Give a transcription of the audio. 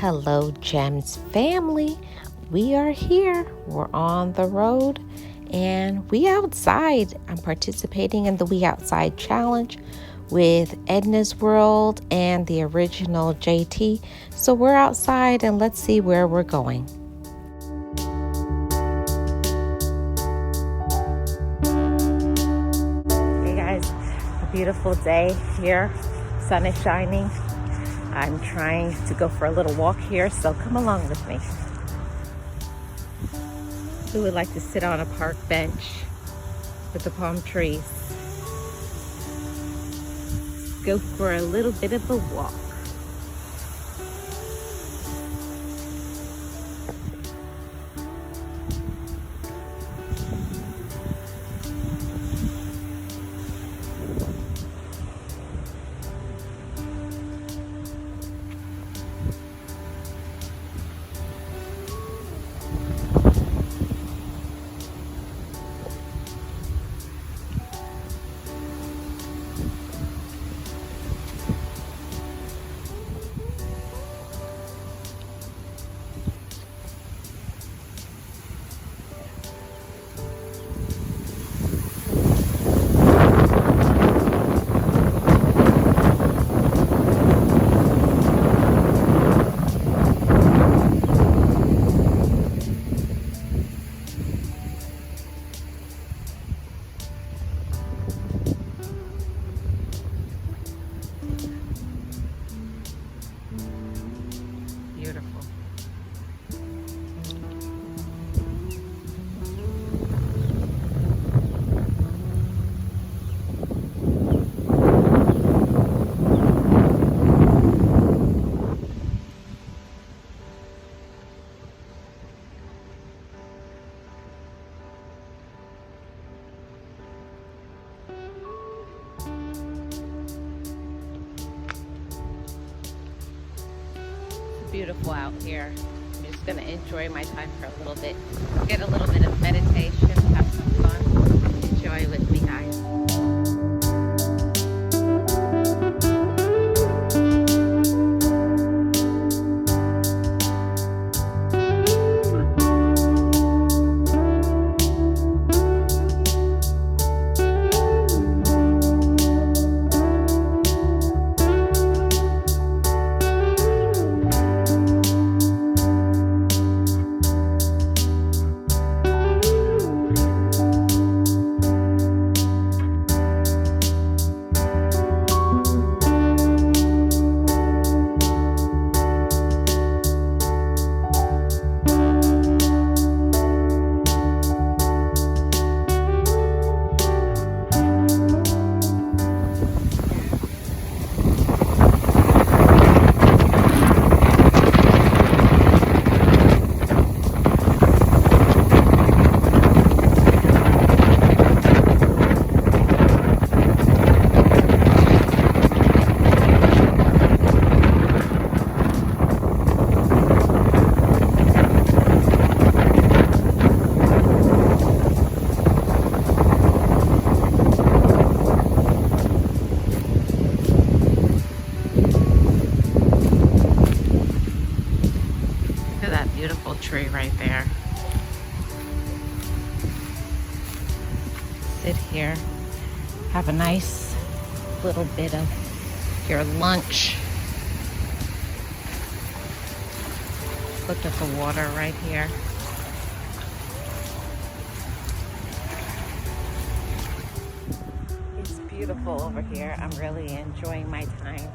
Hello, Gems family. We are here. We're on the road and we outside. I'm participating in the We Outside Challenge with Edna's World and the original JT. So we're outside and let's see where we're going. Hey guys, a beautiful day here. Sun is shining. I'm trying to go for a little walk here, so come along with me. Who would like to sit on a park bench with the palm trees? Go for a little bit of a walk. Beautiful. Beautiful out here. I'm just going to enjoy my time for a little bit, get a little bit of meditation, have some fun, enjoy with me, guys. Beautiful tree right there. Sit here, have a nice little bit of your lunch. Look at the water right here. It's beautiful over here. I'm really enjoying my time.